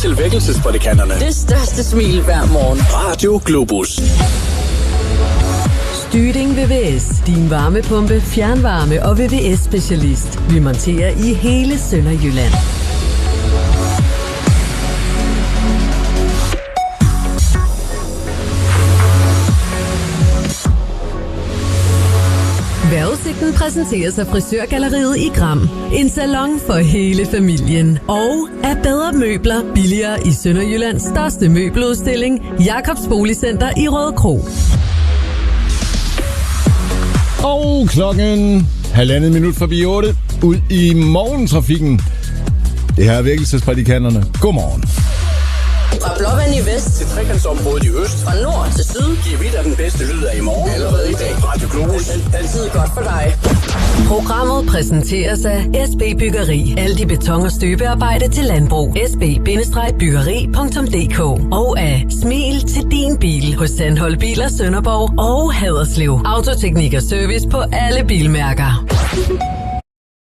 til vækkelsesprædikanterne. Det største smil hver morgen. Radio Globus. Styding VVS. Din varmepumpe, fjernvarme og VVS-specialist. Vi monterer i hele Sønderjylland. Vejrudsigten præsenteres af Frisørgalleriet i Gram. En salon for hele familien. Og af Bedre Møbler, billigere i Sønderjyllands største møbeludstilling, Jakobs Boligcenter i Rødekro. Og klokken 1,5 minut forbi 8. Ud i morgentrafikken. Det her er vækkelsesprædikanterne. Godmorgen. Fra Blåvand i vest Til trekantsområdet i øst. fra nord til syd. Giver vi dig den bedste lyd af i morgen. Allerede i dag. Radio Globus. Altid godt for dig. Programmet præsenteres af SB Byggeri. Alt i beton og støbearbejde til landbrug. sb-byggeri.dk. Og af Smil til din bil hos Sandhold Biler Sønderborg og Haderslev. Autoteknik og service på alle bilmærker.